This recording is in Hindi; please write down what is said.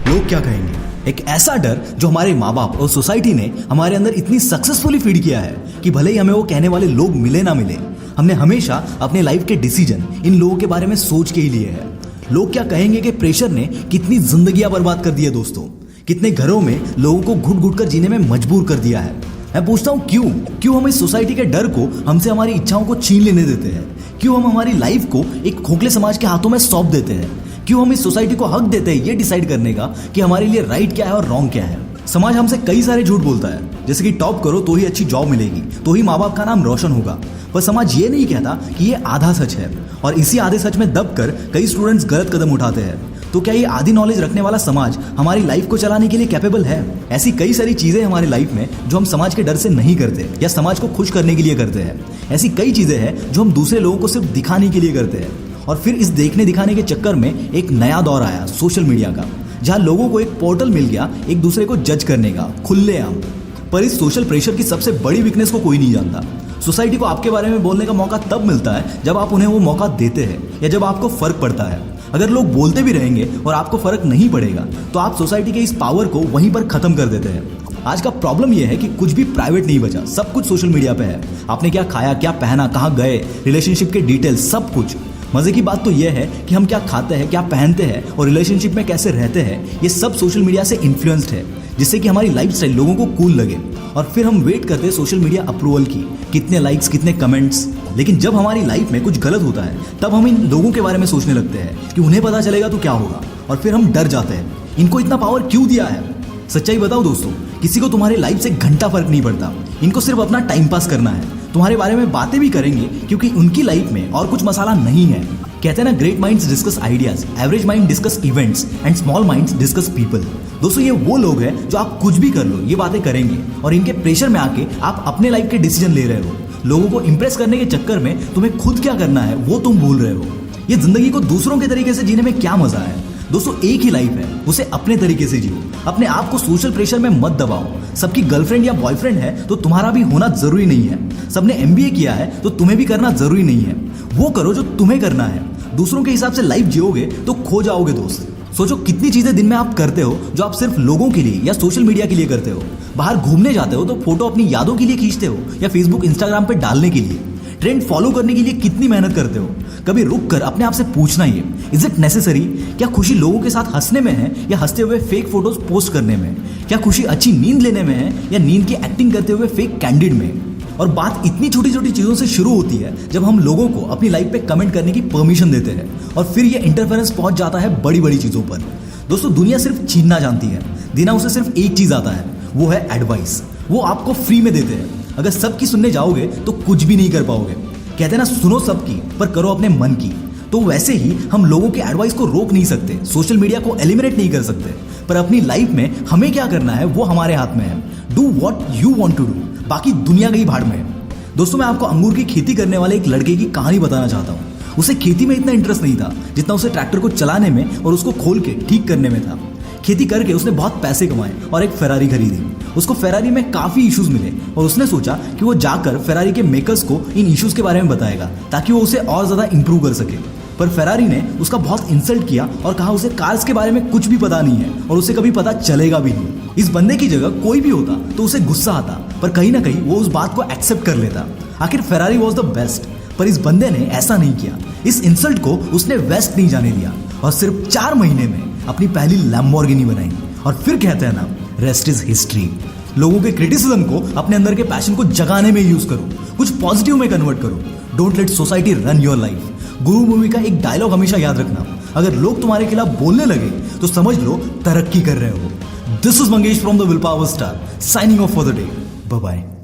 लोग क्या कहेंगे, एक ऐसा डर जो हमारे माँ बाप और सोसाइटी ने हमारे अंदर इतनी सक्सेसफुली फीड किया है कि भले ही हमें वो कहने वाले लोग मिले ना मिले, हमने हमेशा अपने लाइफ के डिसीजन इन लोगों के बारे में सोच के ही लिए है। लोग क्या कहेंगे कि प्रेशर ने कितनी जिंदगियां बर्बाद कर दी है दोस्तों, कितने घरों में लोगों को घुट घुट कर जीने में मजबूर कर दिया है। मैं पूछता हूँ क्यों हम इस सोसाइटी के डर को हमसे हमारी इच्छाओं को छीन लेने देते हैं? क्यों हम हमारी लाइफ को एक खोखले समाज के हाथों में सौंप देते हैं? क्यों हम इस सोसाइटी को हक देते हैं ये डिसाइड करने का कि हमारे लिए राइट क्या है और रॉन्ग क्या है? समाज हमसे कई सारे झूठ बोलता है, जैसे कि टॉप करो तो ही अच्छी जॉब मिलेगी, तो ही माँ बाप का नाम रोशन होगा। पर समाज ये नहीं कहता कि ये आधा सच है, और इसी आधे सच में दबकर कई स्टूडेंट्स गलत कदम उठाते हैं। तो क्या ये आधी नॉलेज रखने वाला समाज हमारी लाइफ को चलाने के लिए कैपेबल है? ऐसी कई सारी चीजें हमारी लाइफ में जो हम समाज के डर से नहीं करते या समाज को खुश करने के लिए करते हैं। ऐसी कई चीजें हैं जो हम दूसरे लोगों को सिर्फ दिखाने के लिए करते हैं। और फिर इस देखने दिखाने के चक्कर में एक नया दौर आया सोशल मीडिया का, जहां लोगों को एक पोर्टल मिल गया एक दूसरे को जज करने का खुलेआम। पर इस सोशल प्रेशर की सबसे बड़ी वीकनेस को कोई नहीं जानता। सोसाइटी को आपके बारे में बोलने का मौका तब मिलता है जब आप उन्हें वो मौका देते हैं या जब आपको फर्क पड़ता है। अगर लोग बोलते भी रहेंगे और आपको फर्क नहीं पड़ेगा तो आप सोसाइटी के इस पावर को वहीं पर खत्म कर देते हैं। आज का प्रॉब्लम यह है कि कुछ भी प्राइवेट नहीं बचा, सब कुछ सोशल मीडिया पे है। आपने क्या खाया, क्या पहना, कहाँ गए, रिलेशनशिप के डिटेल्स, सब कुछ। मजे की बात तो यह है कि हम क्या खाते हैं, क्या पहनते हैं और रिलेशनशिप में कैसे रहते हैं, ये सब सोशल मीडिया से इन्फ्लुएंस्ड है, जिससे कि हमारी लाइफस्टाइल लोगों को कूल लगे। और फिर हम वेट करते हैं सोशल मीडिया अप्रूवल की, कितने लाइक्स, कितने कमेंट्स। लेकिन जब हमारी लाइफ में कुछ गलत होता है तब हम इन लोगों के बारे में सोचने लगते हैं कि उन्हें पता चलेगा तो क्या होगा, और फिर हम डर जाते हैं। इनको इतना पावर क्यों दिया है? सच्चाई बताओ दोस्तों, किसी को तुम्हारी लाइफ से घंटा फर्क नहीं पड़ता। इनको सिर्फ अपना टाइम पास करना है। तुम्हारे बारे में बातें भी करेंगे क्योंकि उनकी लाइफ में और कुछ मसाला नहीं है। कहते हैं ना, great minds discuss ideas, average mind discuss events and small minds discuss people. दोस्तों, ये वो लोग हैं जो आप कुछ भी कर लो ये बातें करेंगे, और इनके प्रेशर में आके आप अपने लाइफ के डिसीजन ले रहे हो। लोगों को इंप्रेस करने के चक्कर में तुम्हें खुद क्या करना है वो तुम भूल रहे हो। ये जिंदगी को दूसरों के तरीके से जीने में क्या मजा है? दोस्तों, एक ही लाइफ है, उसे अपने तरीके से जियो। अपने आप को सोशल प्रेशर में मत दबाओ। सबकी गर्लफ्रेंड या बॉयफ्रेंड है तो तुम्हारा भी होना जरूरी नहीं है। सबने MBA किया है तो तुम्हें भी करना जरूरी नहीं है। वो करो जो तुम्हें करना है। दूसरों के हिसाब से लाइफ जियोगे तो खो जाओगे दोस्त। सोचो कितनी चीजें दिन में आप करते हो जो आप सिर्फ लोगों के लिए या सोशल मीडिया के लिए करते हो। बाहर घूमने जाते हो तो फोटो अपनी यादों के लिए खींचते हो या फेसबुक, इंस्टाग्राम पे डालने के लिए। ट्रेंड फॉलो करने के लिए कितनी मेहनत करते हो। कभी रुक कर अपने आप से पूछना ही है, इज इट नेसेसरी? क्या खुशी लोगों के साथ हंसने में है या हंसते हुए फेक फोटोज पोस्ट करने में? क्या खुशी अच्छी नींद लेने में है या नींद की एक्टिंग करते हुए फेक कैंडिड में? और बात इतनी छोटी छोटी चीजों से शुरू होती है जब हम लोगों को अपनी लाइफ पे कमेंट करने की परमिशन देते हैं, और फिर ये इंटरफेरेंस पहुंच जाता है बड़ी बड़ी चीजों पर। दोस्तों, दुनिया सिर्फ छीनना जानती है, देना उसे सिर्फ एक चीज आता है, वो है एडवाइस। वो आपको फ्री में देते हैं। अगर सबकी सुनने जाओगे तो कुछ भी नहीं कर पाओगे। कहते हैं ना, सुनो सबकी पर करो अपने मन की। तो वैसे ही हम लोगों की एडवाइस को रोक नहीं सकते, सोशल मीडिया को एलिमिनेट नहीं कर सकते, पर अपनी लाइफ में हमें क्या करना है वो हमारे हाथ में है। Do what you want to do, बाकी दुनिया गई भाड़ में। दोस्तों, मैं आपको अंगूर की खेती करने वाले एक लड़के की कहानी बताना चाहता हूँ। उसे खेती में इतना इंटरेस्ट नहीं था जितना उसे ट्रैक्टर को चलाने में और उसको खोल के ठीक करने में था। खेती करके उसने बहुत पैसे कमाए और एक फेरारी खरीदी। उसको फेरारी में काफी इश्यूज मिले और उसने सोचा कि वो जाकर फेरारी के मेकर्स को इन इश्यूज के बारे में बताएगा ताकि वो उसे और ज्यादा इंप्रूव कर सके। पर फेरारी ने उसका बहुत इंसल्ट किया और कहा उसे कार्स के बारे में कुछ भी पता नहीं है और उसे कभी पता चलेगा भी नहीं। इस बंदे की जगह कोई भी होता तो उसे गुस्सा आता, पर कहीं ना कहीं वो उस बात को एक्सेप्ट कर लेता। आखिर फेरारी वॉज द बेस्ट, पर इस बंदे ने ऐसा नहीं किया। इस इंसल्ट को उसने वेस्ट नहीं जाने दिया और सिर्फ 4 महीने में अपनी पहली लैम्बोर्गिनी बनाई। और फिर कहते हैं ना, रेस्ट इज हिस्ट्री। लोगों के क्रिटिसिज्म को अपने अंदर के पैशन को जगाने में यूज करो, कुछ पॉजिटिव में कन्वर्ट करो। Don't let society run your life. Guru movie का एक डायलॉग हमेशा याद रखना, अगर लोग तुम्हारे खिलाफ बोलने लगे तो समझ लो तरक्की कर रहे हो। This is Mangesh from the will power star, signing off for the day. Bye bye.